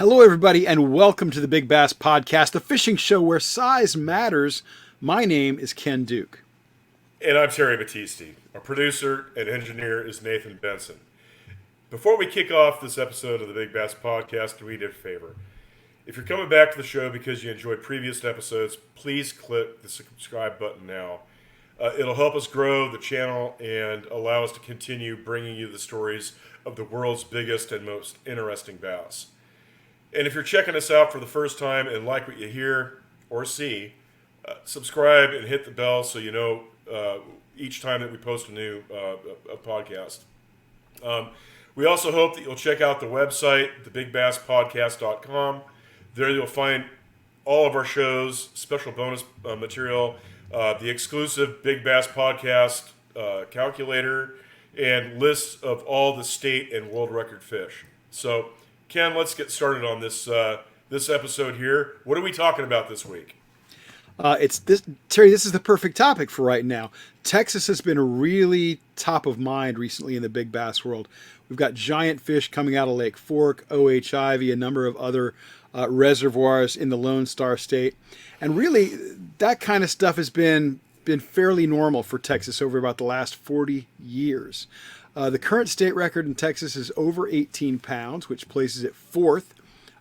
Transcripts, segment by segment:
Hello, everybody, and welcome to the Big Bass Podcast, the fishing show where size matters. My name is Ken Duke. And I'm Terry Battisti. Our producer and engineer is Nathan Benson. Before we kick off this episode of the Big Bass Podcast, do we need a favor? If you're coming back to the show because you enjoyed previous episodes, please click the subscribe button now. It'll help us grow the channel and allow us to continue bringing you the stories of the world's biggest and most interesting bass. And if you're checking us out for the first time and like what you hear or see, subscribe and hit the bell so you know each time that we post a new a podcast. We also hope that you'll check out the website, thebigbasspodcast.com. There you'll find all of our shows, special bonus material, the exclusive Big Bass Podcast calculator, and lists of all the state and world record fish. So, Ken, let's get started on this this episode here. What are we talking about this week? Terry, this is the perfect topic for right now. Texas has been really top of mind recently in the big bass world. We've got giant fish coming out of Lake Fork, O.H. Ivy, a number of other reservoirs in the Lone Star State. And really, that kind of stuff has been fairly normal for Texas over about the last 40 years. The current state record in Texas is over 18 pounds, which places it fourth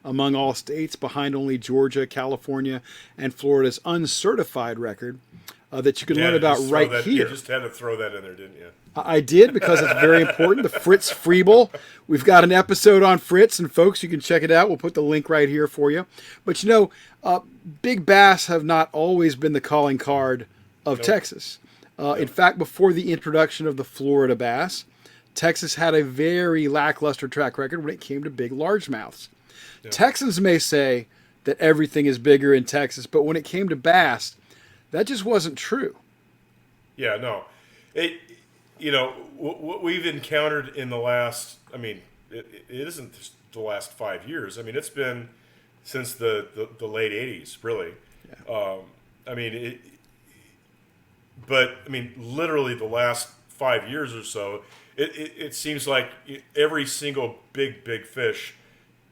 among all states, behind only Georgia, California, and Florida's uncertified record that you can learn about right here. You just had to throw that in there, didn't you? I did, because it's very important. The Fritz Friebel. We've got an episode on Fritz, and folks, you can check it out. We'll put the link right here for you. But big bass have not always been the calling card of Texas. In fact, before the introduction of the Florida bass, Texas had a very lackluster track record when it came to big largemouths. Yeah. Texans may say that everything is bigger in Texas, but when it came to bass, that just wasn't true. Yeah, no. What we've encountered in the last, it isn't just the last 5 years. It's been since the late 80s, really. Yeah. Literally the last 5 years or so, it seems like every single big fish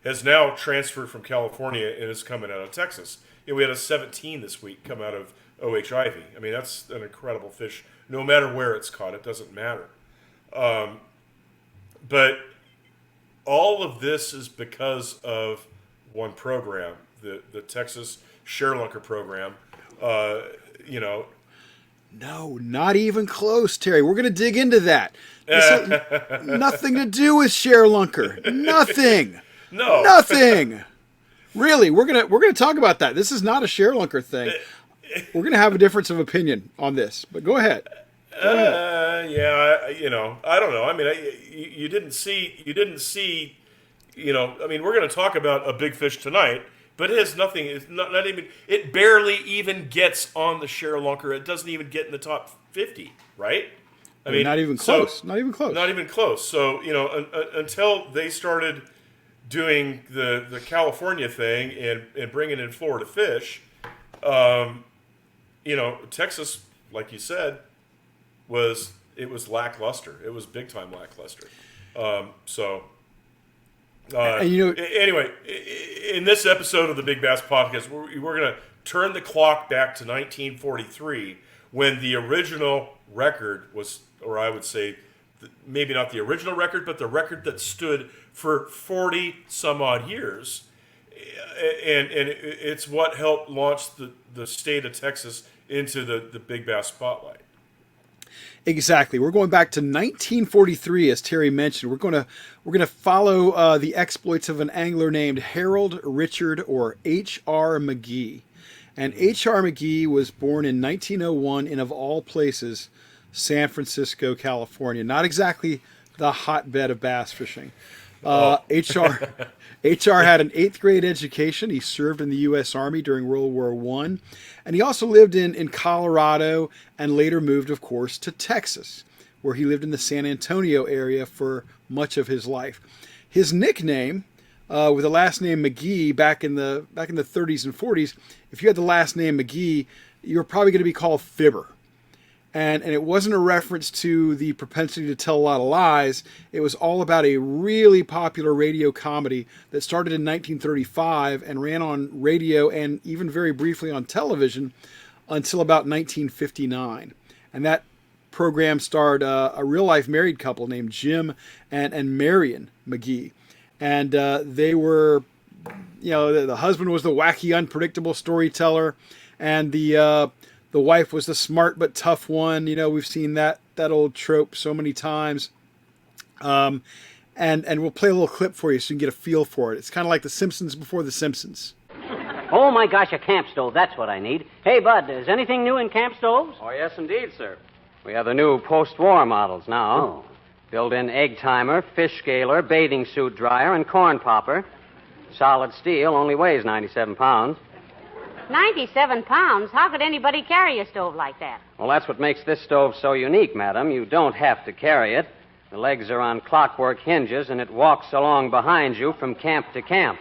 has now transferred from California and is coming out of Texas. We had a 17 this week come out of O.H. Ivy. That's an incredible fish. No matter where it's caught, it doesn't matter. But all of this is because of one program, the Texas Share Lunker program. No, not even close, Terry. We're going to dig into that. This has nothing to do with Share Lunker. Nothing. No. Nothing. Really, we're gonna talk about that. This is not a Share Lunker thing. We're gonna have a difference of opinion on this, but go ahead. Yeah, I don't know. You didn't see. We're going to talk about a big fish tonight, but it has nothing. It's not even. It barely even gets on the Share Lunker. It doesn't even get in the top 50, right? Not even close. Not even close. So until they started doing the California thing and bringing in Florida fish, Texas, like you said, was lackluster. It was big time lackluster. Anyway, in this episode of the Big Bass Podcast, we're going to turn the clock back to 1943 when the original record was, or I would say, maybe not the original record, but the record that stood for 40 some odd years. And it's what helped launch the state of Texas into the big bass spotlight. Exactly. We're going back to 1943, as Terry mentioned. We're going to follow the exploits of an angler named Harold Richard, or H.R. McGee. And H.R. McGee was born in 1901 in, of all places, San Francisco, California. Not exactly the hotbed of bass fishing. H.R. had an 8th grade education. He served in the U.S. Army during World War I. And he also lived in Colorado and later moved, of course, to Texas, where he lived in the San Antonio area for much of his life. His nickname, with the last name McGee back in the 30s and 40s, if you had the last name McGee, you were probably going to be called Fibber. And it wasn't a reference to the propensity to tell a lot of lies. It was all about a really popular radio comedy that started in 1935 and ran on radio and even very briefly on television until about 1959. And that program starred a real-life married couple named Jim and Marion McGee. And they were, the husband was the wacky, unpredictable storyteller, and the wife was the smart but tough one. We've seen that old trope so many times. And we'll play a little clip for you so you can get a feel for it. It's kind of like The Simpsons before The Simpsons. Oh, my gosh, a camp stove. That's what I need. Hey, Bud, is anything new in camp stoves? Oh, yes, indeed, sir. We have the new post-war models now. Oh. Built-in egg timer, fish scaler, bathing suit dryer, and corn popper. Solid steel, only weighs 97 pounds. 97 pounds? How could anybody carry a stove like that? Well, that's what makes this stove so unique, madam. You don't have to carry it. The legs are on clockwork hinges, and it walks along behind you from camp to camp.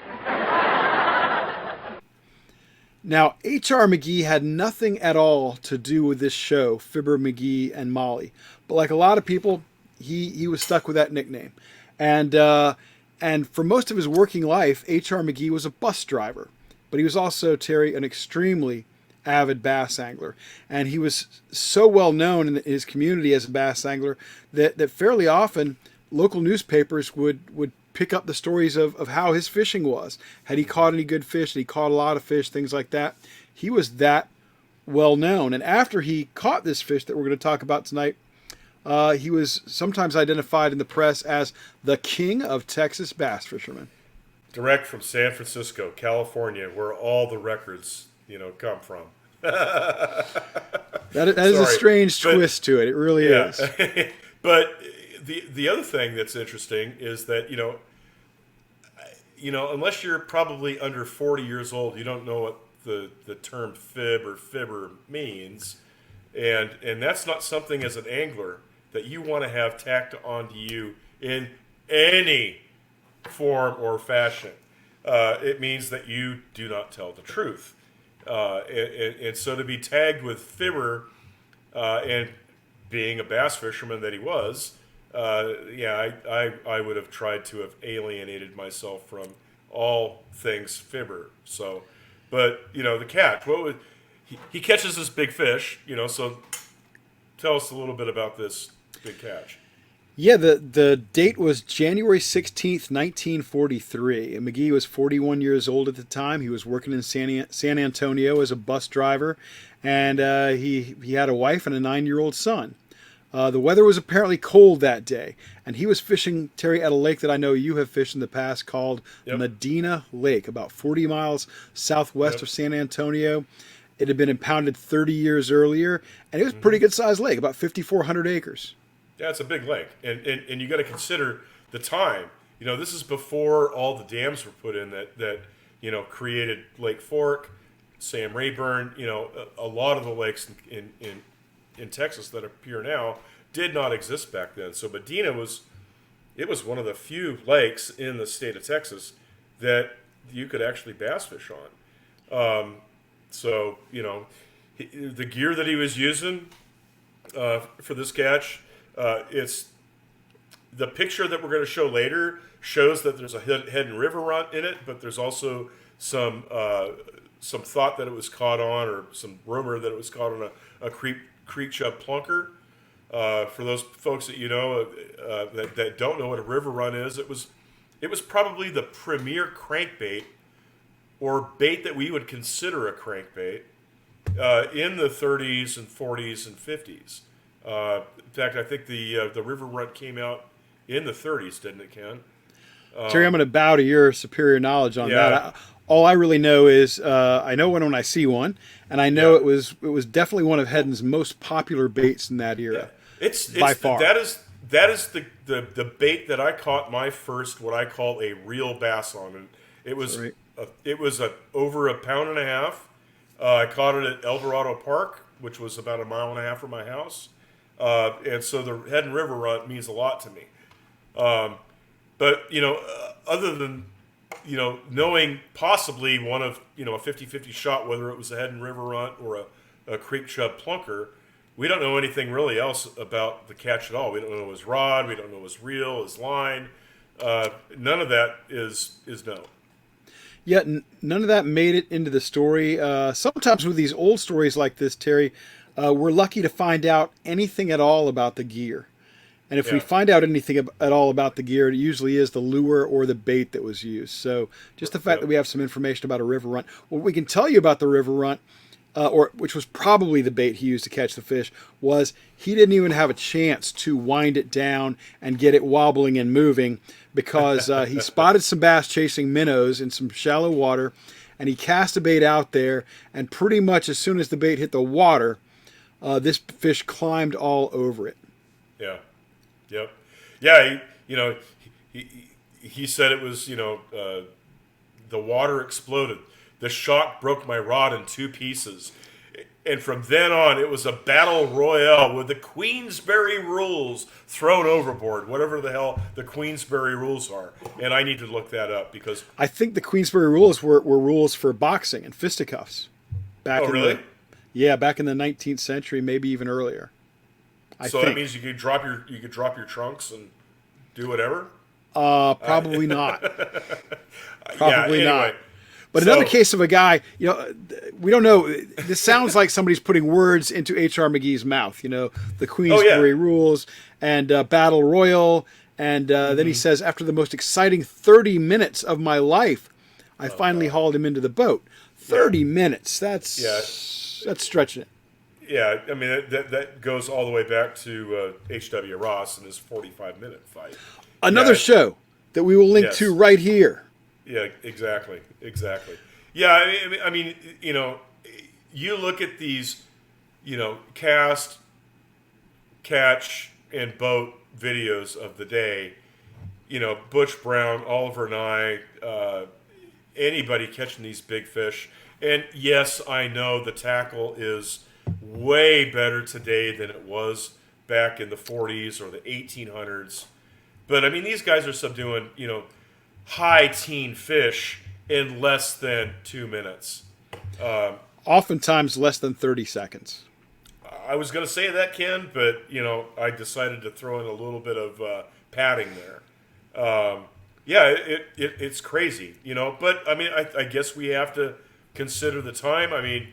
Now, H.R. McGee had nothing at all to do with this show, Fibber, McGee, and Molly. But like a lot of people, he was stuck with that nickname. And for most of his working life, H.R. McGee was a bus driver. But he was also, Terry, an extremely avid bass angler. And he was so well known in his community as a bass angler that fairly often local newspapers would pick up the stories of how his fishing was. Had he caught any good fish? Had he caught a lot of fish? Things like that. He was that well known. And after he caught this fish that we're going to talk about tonight, he was sometimes identified in the press as the king of Texas bass fishermen. Direct from San Francisco, California, where all the records, come from. That is a strange twist to it. It really is. But the other thing that's interesting is that, unless you're probably under 40 years old, you don't know what the term fib or fibber means. And that's not something as an angler that you want to have tacked onto you in any form or fashion. It means that you do not tell the truth. And so to be tagged with fibber and being a bass fisherman that he was, I would have tried to have alienated myself from all things fibber. So, but the catch. He catches this big fish? So tell us a little bit about this big catch. Yeah, the date was January 16th, 1943. And McGee was 41 years old at the time. He was working in San Antonio as a bus driver, and he had a wife and a 9-year-old son. The weather was apparently cold that day, and he was fishing, Terry, at a lake that I know you have fished in the past called Medina Lake, about 40 miles southwest of San Antonio. It had been impounded 30 years earlier, and it was a pretty good-sized lake, about 5,400 acres. Yeah, it's a big lake, and you got to consider the time. This is before all the dams were put in that created Lake Fork, Sam Rayburn. A lot of the lakes in Texas that appear now did not exist back then. So Medina was one of the few lakes in the state of Texas that you could actually bass fish on. The gear that he was using for this catch. It's the picture that we're going to show later shows that there's a hidden river run in it, but there's also some thought that it was caught on, or some rumor that it was caught on a creek chub plunker. For those folks that that don't know what a river run is, it was probably the premier crankbait, or bait that we would consider a crankbait, in the 30s and 40s and 50s. In fact, I think the river run came out in the 30s, didn't it, Ken? Terry, I'm going to bow to your superior knowledge on that. All I really know is I know when I see one, and I know it was definitely one of Hedden's most popular baits in that era. Yeah. It's by far. That is the bait that I caught my first, what I call a real bass on, and it was over 1.5 pounds. I caught it at El Dorado Park, which was about 1.5 miles from my house. And so the Hedden River Run means a lot to me. But, other than, knowing possibly one of, a 50-50 shot, whether it was a Hedden River Run or a creek chub plunker, we don't know anything really else about the catch at all. We don't know his rod. We don't know his reel, his line. None of that is known. Yeah, none of that made it into the story. Sometimes with these old stories like this, Terry, we're lucky to find out anything at all about the gear. And if we find out anything at all about the gear, it usually is the lure or the bait that was used. So just the fact that we have some information about a river runt. What we can tell you about the river runt, which was probably the bait he used to catch the fish, was he didn't even have a chance to wind it down and get it wobbling and moving because he spotted some bass chasing minnows in some shallow water, and he cast a bait out there, and pretty much as soon as the bait hit the water, this fish climbed all over it. Yeah. Yep. Yeah. He said it was, the water exploded. The shock broke my rod in two pieces. And from then on, it was a battle royale with the Queensberry rules thrown overboard, whatever the hell the Queensberry rules are. And I need to look that up because... I think the Queensberry rules were rules for boxing and fisticuffs. Oh, really? Back in the 19th century, maybe even earlier. So that means you could drop your trunks and do whatever? Probably not. Probably not. But So- another case of a guy, we don't know. This sounds like somebody's putting words into H.R. McGee's mouth. The Queensberry rules and Battle Royal. And then he says, after the most exciting 30 minutes of my life, I finally hauled him into the boat. 30 minutes. That's stretching it. Yeah, I mean, that goes all the way back to H.W. Ross and his 45-minute fight. Another show that we will link to right here. Yeah, exactly. Yeah, I mean, you look at these, cast, catch, and boat videos of the day, Butch Brown, Oliver Nye, anybody catching these big fish. And yes, I know the tackle is way better today than it was back in the 40s or the 1800s. But, I mean, these guys are subduing, high teen fish in less than 2 minutes. Oftentimes less than 30 seconds. I was going to say that, Ken, but, I decided to throw in a little bit of padding there. It's crazy, But, I mean, I guess we have to consider the time. I mean,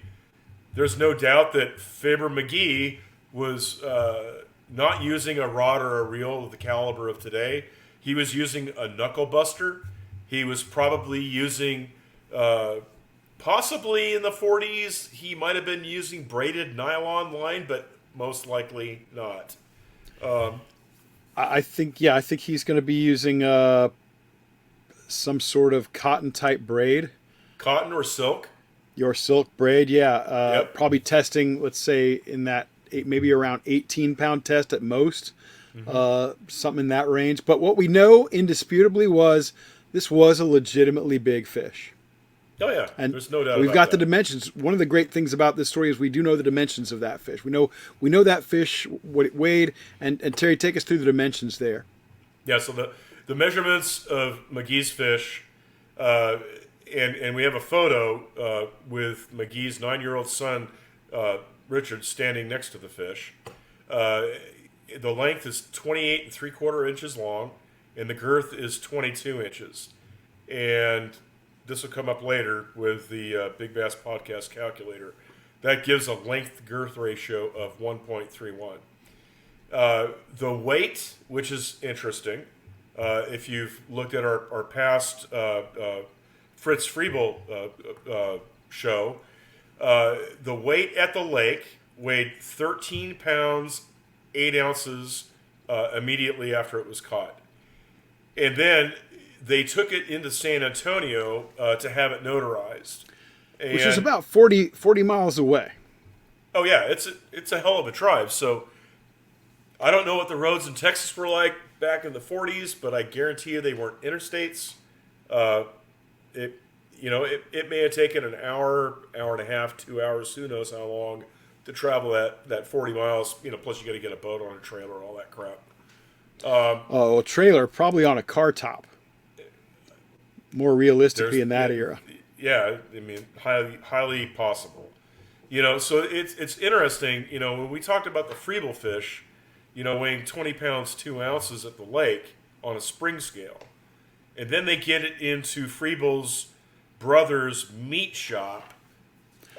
there's no doubt that Fibber McGee was not using a rod or a reel of the caliber of today. He was using a knuckle buster. He was probably using, possibly in the 40s, he might have been using braided nylon line, but most likely not. I think he's going to be using some sort of cotton type braid. Cotton or silk? Your silk braid, probably testing, let's say, in that maybe around 18-pound test at most, something in that range. But what we know indisputably was this was a legitimately big fish. Oh, yeah, and there's no doubt we've about got that. the dimensions. One of the great things about this story is we do know the dimensions of that fish. We know that fish, what it weighed, and Terry, take us through the dimensions there. Yeah, so the measurements of McGee's fish, and we have a photo with McGee's 9-year-old son, Richard, standing next to the fish. The length is 28 3/4 inches long, and the girth is 22 inches. And this will come up later with the Big Bass Podcast calculator. That gives a length-girth ratio of 1.31. The weight, which is interesting, if you've looked at our past Fritz Friebel show, the weight at the lake weighed 13 pounds, 8 ounces immediately after it was caught. And then they took it into San Antonio to have it notarized. Which is about 40 miles away. Oh, yeah, it's a hell of a drive. So I don't know what the roads in Texas were like back in the 40s, but I guarantee you they weren't interstates. It may have taken an hour and a half, 2 hours, who knows how long, to travel that 40 miles. Plus you got to get a boat on a trailer, all that crap. A trailer, probably on a car top. More realistically in that era. Yeah, I mean, highly possible. So it's interesting. When we talked about the Freeble fish, weighing 20 pounds 2 ounces at the lake on a spring scale, and then they get it into Freeble's brother's meat shop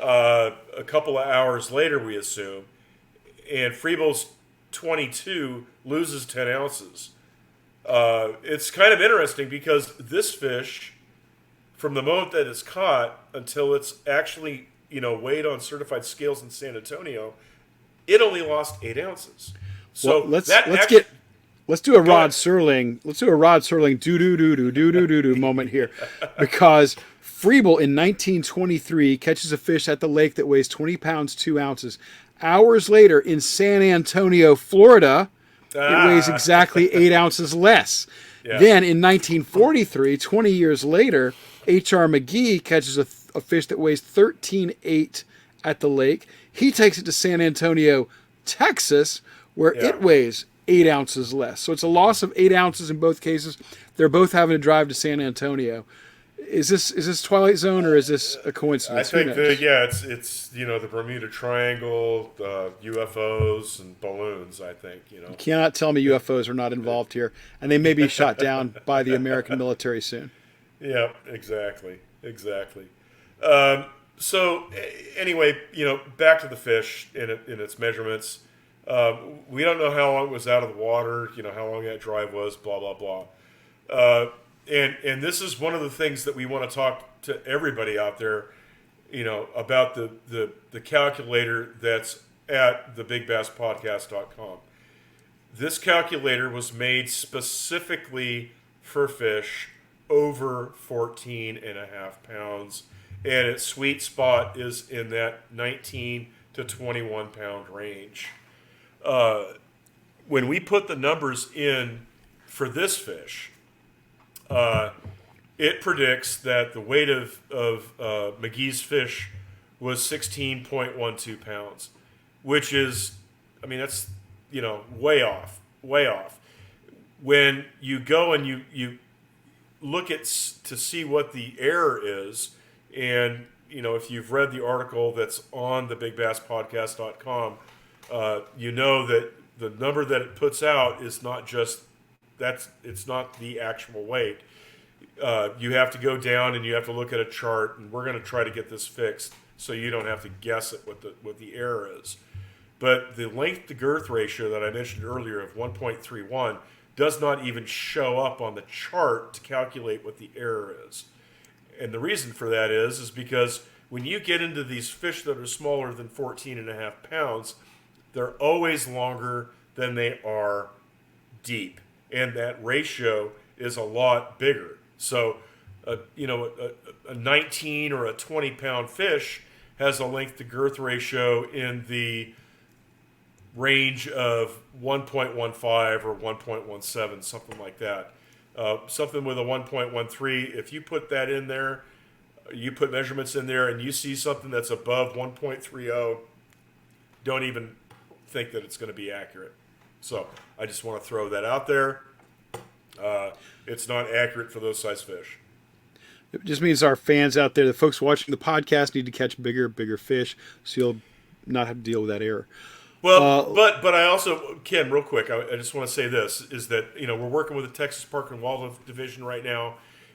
a couple of hours later, we assume, and Freeble's 22 loses 10 ounces. It's kind of interesting because this fish, from the moment that it's caught until it's actually weighed on certified scales in San Antonio, it only lost 8 ounces. So well, let's do a Rod Serling. Let's do a Rod Serling do moment here, because Freeble in 1923 catches a fish at the lake that weighs 20 pounds 2 ounces. Hours later, in San Antonio, Florida, it weighs exactly 8 ounces less. Yeah. Then in 1943, 20 years later, H.R. McGee catches a fish that weighs 13.8 at the lake. He takes it to San Antonio, Texas, where it weighs 8 ounces less. So it's a loss of 8 ounces in both cases. They're both having to drive to San Antonio. Is this Twilight Zone, or is this a coincidence? I think it's the Bermuda Triangle, the UFOs and balloons. I think You cannot tell me UFOs are not involved here, and they may be shot down by the American military soon. Yeah, exactly. So anyway, back to the fish in its measurements. We don't know how long it was out of the water. How long that drive was. Blah blah blah. And this is one of the things that we want to talk to everybody out there, about the calculator that's at thebigBassPodcast.com. This calculator was made specifically for fish over 14 and a half pounds, and its sweet spot is in that 19 to 21 pound range. When we put the numbers in for this fish, it predicts that the weight of McGee's fish was 16.12 pounds, which is, that's, way off. When you go and you look at to see what the error is, and, if you've read the article that's on the BigBassPodcast.com, you know that the number that it puts out is not just it's not the actual weight. You have to go down and you have to look at a chart, and we're going to try to get this fixed so you don't have to guess at what the error is. But the length to girth ratio that I mentioned earlier of 1.31 does not even show up on the chart to calculate what the error is. And the reason for that is because when you get into these fish that are smaller than 14 and a half pounds, they're always longer than they are deep. And that ratio is a lot bigger. So, a 19 or a 20 pound fish has a length to girth ratio in the range of 1.15 or 1.17, something like that. Something with a 1.13, if you put that in there, you put measurements in there and you see something that's above 1.30, don't even think that it's going to be accurate. So I just want to throw that out there. It's not accurate for those size fish. It just means our fans out there, the folks watching the podcast, need to catch bigger fish, so you'll not have to deal with that error. Well, but I also, Ken, real quick, I just want to say this, is that, we're working with the Texas Park and Wildlife Division right now,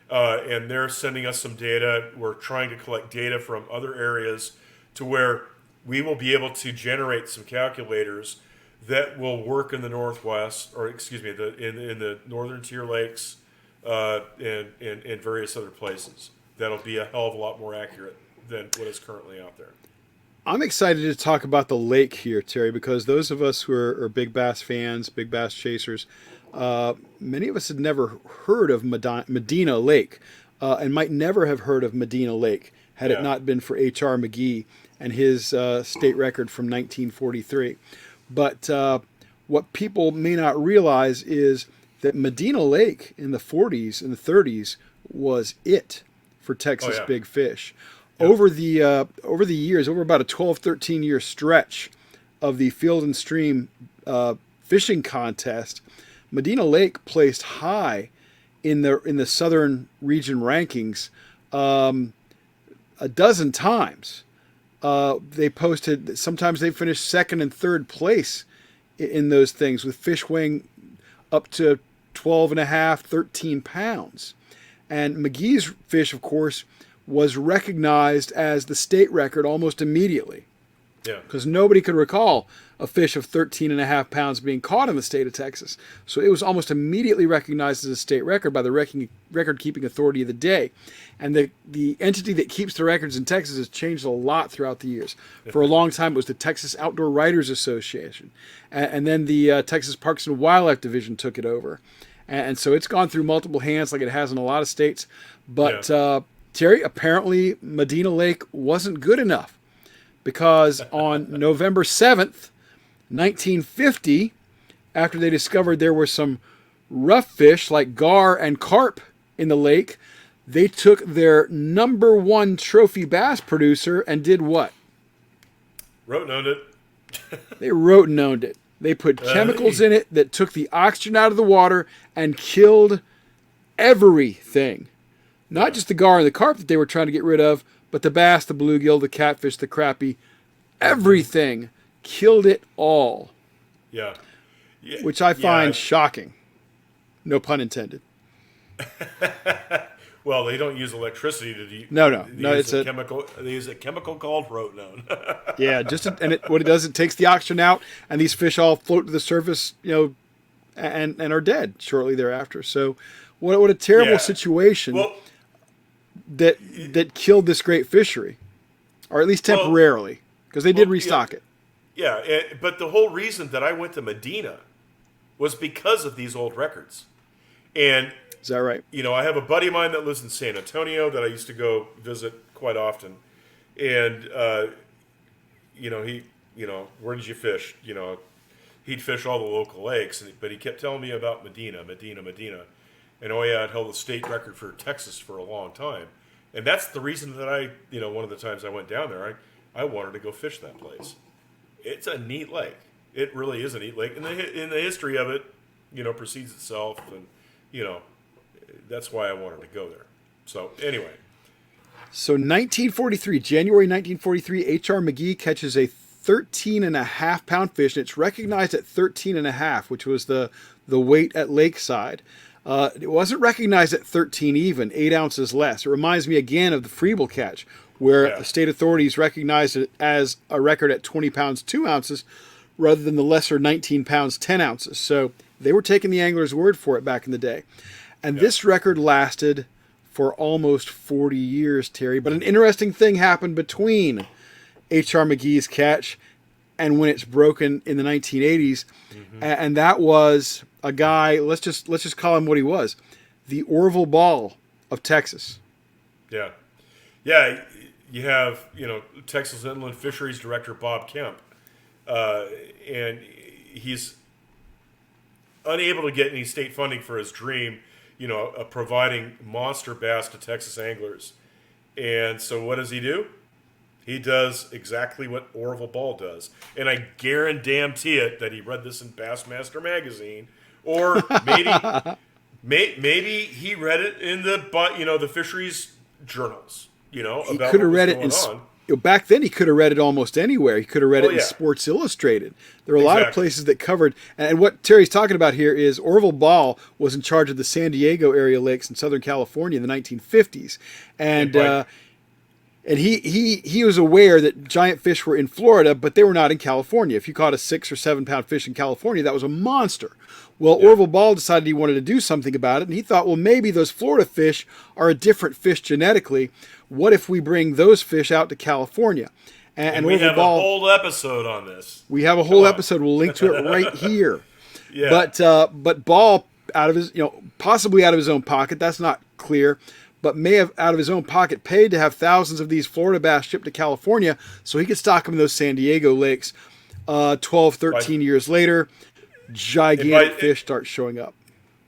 and they're sending us some data. We're trying to collect data from other areas to where we will be able to generate some calculators that will work in the Northwest, or excuse me, in the northern tier lakes, and various other places. That'll be a hell of a lot more accurate than what is currently out there. I'm excited to talk about the lake here, Terry, because those of us who are big bass fans, big bass chasers, many of us had never heard of Medina Lake, and might never have heard of Medina Lake had it not been for H.R. McGee and his state record from 1943. But what people may not realize is that Medina Lake in the 40s and the 30s was it for Texas big fish. Yep. Over the years, over about a 12, 13 year stretch of the Field and Stream fishing contest, Medina Lake placed high in the Southern region rankings a dozen times. They posted, sometimes they finished second and third place in those things, with fish weighing up to 12 and a half, 13 pounds. And McGee's fish, of course, was recognized as the state record almost immediately. Yeah. Because nobody could recall a fish of 13 and a half pounds being caught in the state of Texas. So it was almost immediately recognized as a state record by the record-keeping authority of the day. And the entity that keeps the records in Texas has changed a lot throughout the years. For a long time, it was the Texas Outdoor Writers Association. And then the Texas Parks and Wildlife Division took it over. And so it's gone through multiple hands like it has in a lot of states. But, Terry, apparently Medina Lake wasn't good enough. Because on November 7th, 1950, after they discovered there were some rough fish like gar and carp in the lake, they took their number one trophy bass producer and did what? Wrote and owned it. They wrote and owned it. They put chemicals in it that took the oxygen out of the water and killed everything. Not just the gar and the carp that they were trying to get rid of, but the bass, the bluegill, the catfish, the crappie, everything. Killed it all. Yeah. Which I find shocking. No pun intended. Well, they don't use electricity to No. It's a chemical. They use a chemical called rotenone. Yeah, what it does, it takes the oxygen out, and these fish all float to the surface, and are dead shortly thereafter. So, what a terrible situation. Well, that killed this great fishery, or at least temporarily, because they did restock it. Yeah, but the whole reason that I went to Medina was because of these old records. And is that right? I have a buddy of mine that lives in San Antonio that I used to go visit quite often, and where did you fish? He'd fish all the local lakes, but he kept telling me about Medina. And I'd held the state record for Texas for a long time. And that's the reason that one of the times I went down there, I wanted to go fish that place. It's a neat lake. It really is a neat lake. And in the history of it, precedes itself. And, that's why I wanted to go there. So, anyway. So, January 1943, H.R. McGee catches a 13.5-pound fish. And it's recognized at 13.5, which was the weight at Lakeside. It wasn't recognized at 13 even, 8 ounces less. It reminds me again of the Freeble catch, where the state authorities recognized it as a record at 20 pounds, 2 ounces, rather than the lesser 19 pounds, 10 ounces. So they were taking the angler's word for it back in the day. And this record lasted for almost 40 years, Terry. But an interesting thing happened between H.R. McGee's catch and when it's broken in the 1980s. And that was a guy, let's just call him what he was, the Orville Ball of Texas. Yeah. Yeah, you have, Texas Inland Fisheries Director Bob Kemp, and he's unable to get any state funding for his dream, of providing monster bass to Texas anglers. And so what does he do? He does exactly what Orville Ball does. And I guarantee it that he read this in Bassmaster magazine, or maybe he read it in the fisheries journals. He could have read it back then. He could have read it almost anywhere. He could have read it in Sports Illustrated. There were a lot of places that covered. And what Terry's talking about here is Orville Ball was in charge of the San Diego area lakes in Southern California in the 1950s, and he was aware that giant fish were in Florida, but they were not in California. If you caught a 6 or 7 pound fish in California, that was a monster. Well, Orville Ball decided he wanted to do something about it, and he thought, well, maybe those Florida fish are a different fish genetically. What if we bring those fish out to California? And we have a whole episode on this. We have a whole episode. We'll link to it right here. But Ball, out of his, possibly out of his own pocket, that's not clear, but may have out of his own pocket paid to have thousands of these Florida bass shipped to California so he could stock them in those San Diego lakes. 12, 13 years later, gigantic fish start showing up.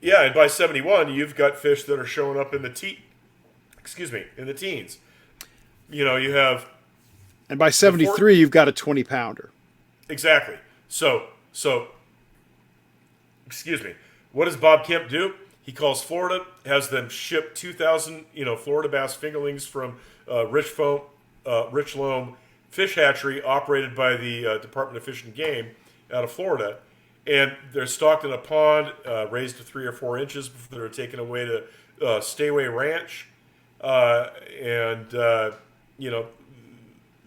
Yeah, and by 71, you've got fish that are showing up in the teens. You have... And by 73, you've got a 20-pounder. Exactly. So, excuse me. What does Bob Kemp do? He calls Florida, has them ship 2,000, Florida bass fingerlings from Rich Loam fish hatchery operated by the Department of Fish and Game out of Florida. And they're stocked in a pond raised to 3 or 4 inches before they're taken away to Stayaway Ranch.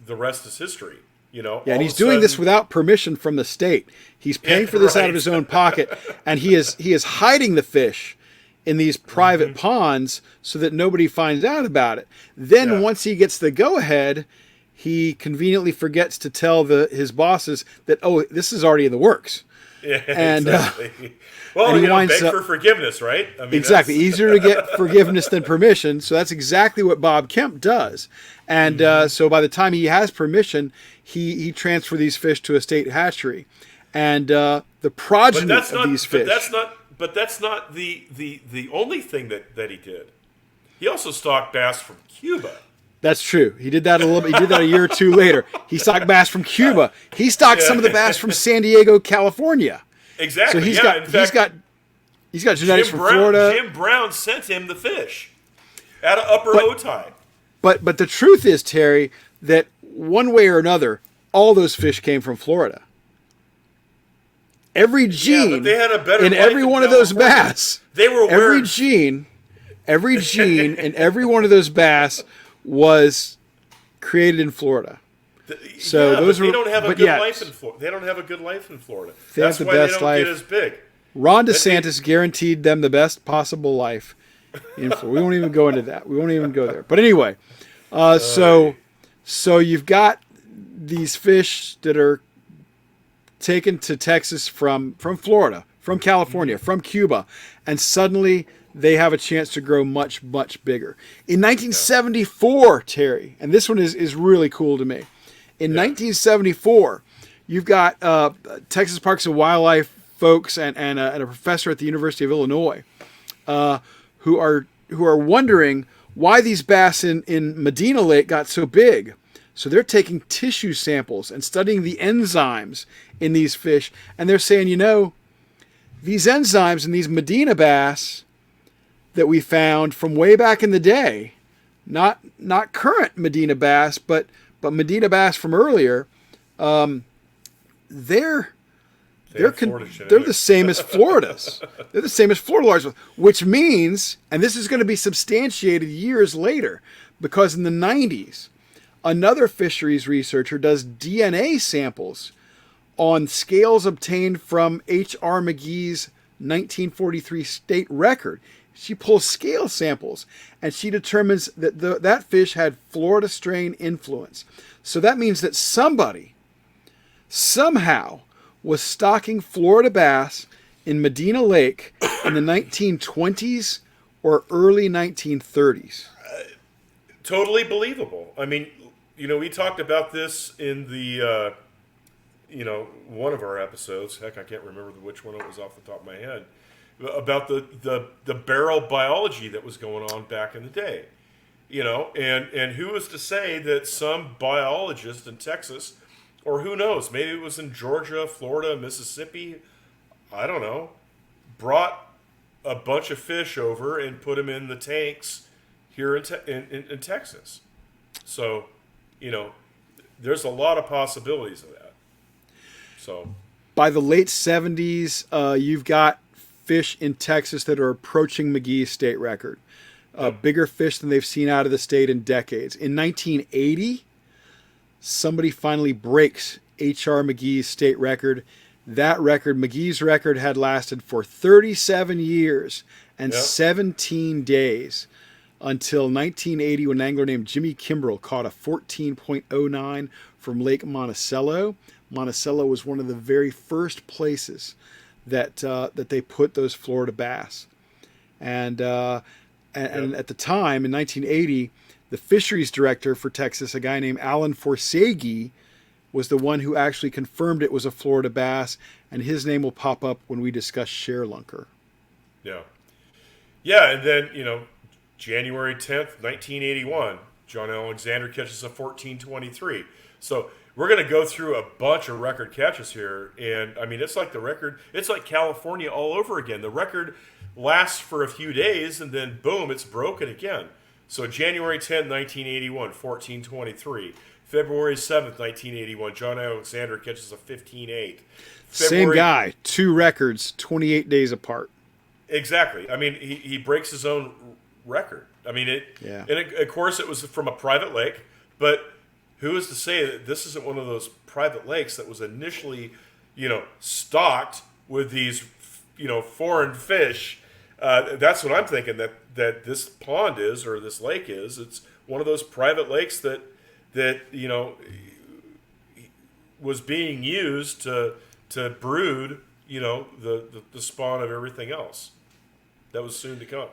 The rest is history. Yeah, and he's doing this without permission from the state. He's paying for this out of his own pocket, and he is hiding the fish in these private ponds so that nobody finds out about it. Then once he gets the go-ahead, he conveniently forgets to tell his bosses that, this is already in the works. Yeah, and, exactly. Well, beg for forgiveness, right? I mean, exactly. Easier to get forgiveness than permission. So that's exactly what Bob Kemp does. And so by the time he has permission, he transfers these fish to a state hatchery. And the progeny of these fish. But that's not the only thing that he did. He also stocked bass from Cuba. That's true. He did that a little bit. He did that a year or two later. He stocked bass from Cuba. He stocked some of the bass from San Diego, California. Exactly. So he's got genetics from Florida. Jim Brown sent him the fish out of Upper Otay. But the truth is, Terry, that one way or another, all those fish came from Florida. Every gene but they had a better in every one of those bass. They were every gene in every one of those bass was created in Florida. They don't have a good life in Florida. They don't have a good life in Florida. That's why they don't get as big. Ron DeSantis guaranteed them the best possible life in Florida. We won't even go into that. We won't even go there. But anyway, so you've got these fish that are taken to Texas from Florida, from California, from Cuba, and suddenly they have a chance to grow much, much bigger. In 1974, Terry, and this one is really cool to me. In 1974, you've got Texas Parks and Wildlife folks and a professor at the University of Illinois who are wondering why these bass in Medina Lake got so big. So they're taking tissue samples and studying the enzymes in these fish, and they're saying, these enzymes in these Medina bass that we found from way back in the day, not current Medina bass, but Medina bass from earlier, they're the same as Florida's. They're the same as Florida largemouth, which means, and this is going to be substantiated years later, because in the 90s, another fisheries researcher does DNA samples on scales obtained from H.R. McGee's 1943 state record. She pulls scale samples, and she determines that that fish had Florida strain influence. So that means that somebody, somehow, was stocking Florida bass in Medina Lake in the 1920s or early 1930s. Totally believable. I mean, we talked about this in the, one of our episodes. Heck, I can't remember which one it was off the top of my head. About the barrel biology that was going on back in the day, and who was to say that some biologist in Texas, or who knows, maybe it was in Georgia, Florida, Mississippi, I don't know, brought a bunch of fish over and put them in the tanks here in Texas. So, there's a lot of possibilities of that. So, by the late 70s, you've got fish in Texas that are approaching McGee's state record. Bigger fish than they've seen out of the state in decades. In 1980, somebody finally breaks H.R. McGee's state record. That record, McGee's record, had lasted for 37 years and 17 days until 1980, when an angler named Jimmy Kimbrell caught a 14.09 from Lake Monticello. Monticello was one of the very first places that they put those Florida bass. And at the time, in 1980, the fisheries director for Texas, a guy named Alan Forsaghi, was the one who actually confirmed it was a Florida bass, and his name will pop up when we discuss share lunker. Yeah. Yeah, and then, January 10th, 1981, John Alexander catches a 14.23. So we're going to go through a bunch of record catches here, and I mean, it's like the record, it's like California all over again. The record lasts for a few days, and then boom, it's broken again. So January 10, 1981, 14.23. February 7th, 1981, John Alexander catches a 15.8. Same guy, 2 records, 28 days apart. Exactly. I mean, he breaks his own record. I mean, of course, it was from a private lake, but who is to say that this isn't one of those private lakes that was initially, stocked with these, foreign fish? That's what I'm thinking that this pond is, or this lake is. It's one of those private lakes that was being used to brood, the spawn of everything else that was soon to come.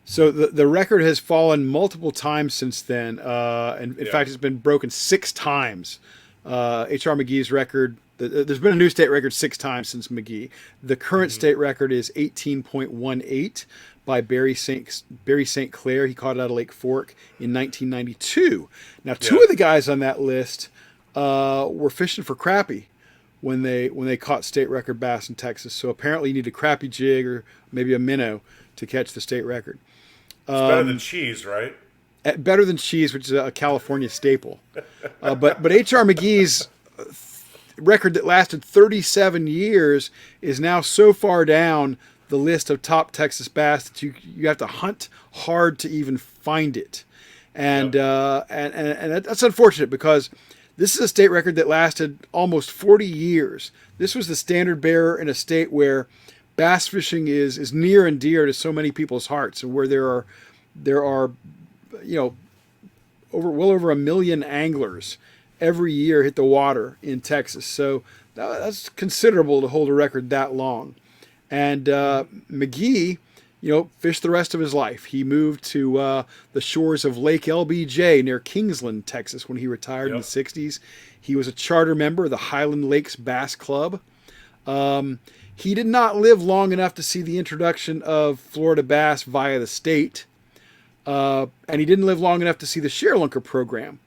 So the record has fallen multiple times since then. And in fact, it's been broken 6 times. H.R. McGee's record, there's been a new state record 6 times since McGee. The current state record is 18.18 by Barry St. Clair. He caught it out of Lake Fork in 1992. Now, 2 of the guys on that list were fishing for crappie when they caught state record bass in Texas. So apparently you need a crappie jig or maybe a minnow to catch the state record. It's better than cheese, right? Better than cheese, which is a California staple. But H.R. McGee's record that lasted 37 years is now so far down the list of top Texas bass that you have to hunt hard to even find it. And that's unfortunate because this is a state record that lasted almost 40 years. This was the standard bearer in a state where bass fishing is near and dear to so many people's hearts, and where there are over 1 million anglers every year hit the water in Texas. So that's considerable to hold a record that long. And McGee, fished the rest of his life. He moved to the shores of Lake LBJ near Kingsland, Texas, when he retired in the 60s. He was a charter member of the Highland Lakes Bass Club. He did not live long enough to see the introduction of Florida bass via the state. And he didn't live long enough to see the share lunker program.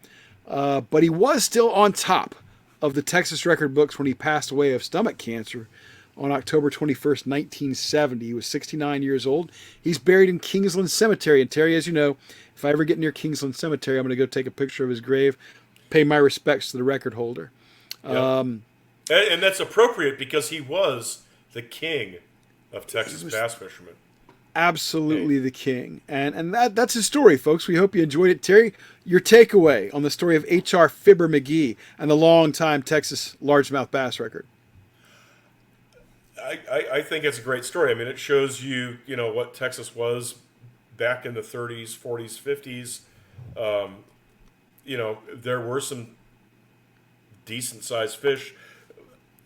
But he was still on top of the Texas record books when he passed away of stomach cancer on October 21st, 1970. He was 69 years old. He's buried in Kingsland Cemetery. And Terry, as you know, if I ever get near Kingsland Cemetery, I'm going to go take a picture of his grave, pay my respects to the record holder. And that's appropriate because he was the king of Texas bass fishermen. Absolutely the king. And that's his story, folks. We hope you enjoyed it. Terry, your takeaway on the story of H.R. Fibber McGee and the long-time Texas largemouth bass record. I think it's a great story. I mean, it shows you, what Texas was back in the 30s, 40s, 50s. There were some decent-sized fish,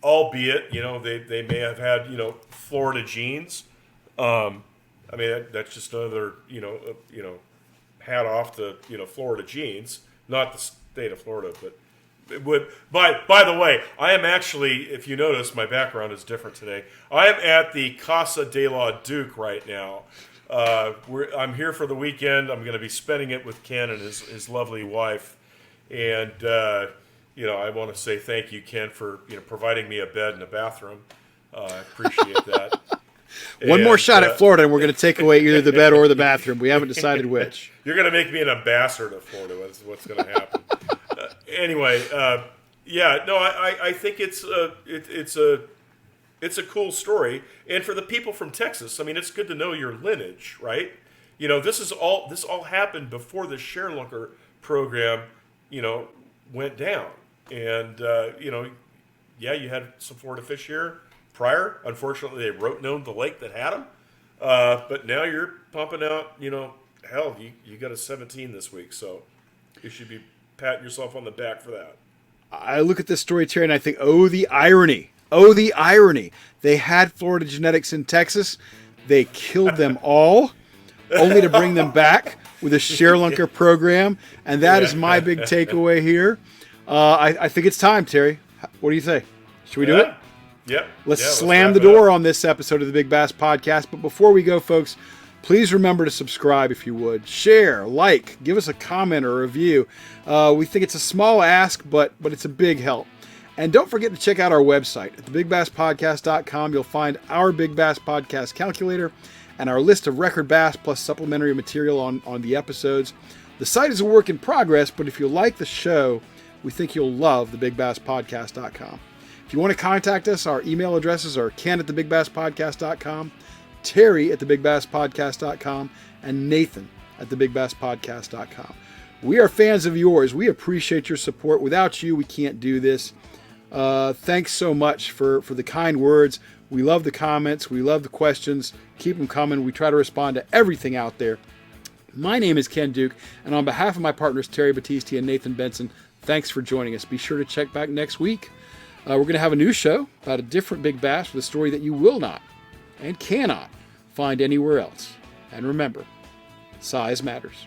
albeit, they may have had, Florida genes. I mean, that's just another, hat off to, Florida genes, not the state of Florida, but it would. By the way, I am actually, if you notice, my background is different today. I am at the Casa de la Duke right now. I'm here for the weekend. I'm going to be spending it with Ken and his lovely wife. And, I want to say thank you, Ken, for, providing me a bed and a bathroom. I appreciate that. One more shot at Florida, and we're going to take away either the bed or the bathroom. We haven't decided which. You're going to make me an ambassador to Florida. That's what's going to happen. Anyway, I think it's a cool story, and for the people from Texas, I mean, it's good to know your lineage, right? This all happened before the share lunker program, went down, and you had some Florida fish here prior. Unfortunately, they rote-known the lake that had them, but now you're pumping out, hell, you got a 17 this week, so you should be patting yourself on the back for that. I look at this story, Terry, and I think, oh, the irony. Oh, the irony. They had Florida genetics in Texas. They killed them all, only to bring them back with a share lunker program. And that is my big takeaway here. I think it's time, Terry. What do you say? Should we do it? Yep. Let's slam the door on this episode of the Big Bass Podcast. But before we go, folks, please remember to subscribe if you would. Share, like, give us a comment or a review. We think it's a small ask, but it's a big help. And don't forget to check out our website at thebigBassPodcast.com. You'll find our Big Bass Podcast calculator and our list of record bass plus supplementary material on the episodes. The site is a work in progress, but if you like the show, we think you'll love thebigbasspodcast.com. If you want to contact us, our email addresses are ken@thebigbasspodcast.com, terry@thebigbasspodcast.com, and nathan@thebigbasspodcast.com. We are fans of yours. We appreciate your support. Without you, we can't do this. Thanks so much for the kind words. We love the comments. We love the questions. Keep them coming. We try to respond to everything out there. My name is Ken Duke, and on behalf of my partners Terry Battisti and Nathan Benson, thanks for joining us. Be sure to check back next week. We're going to have a new show about a different Big Bass with a story that you will not and cannot find anywhere else. And remember, size matters.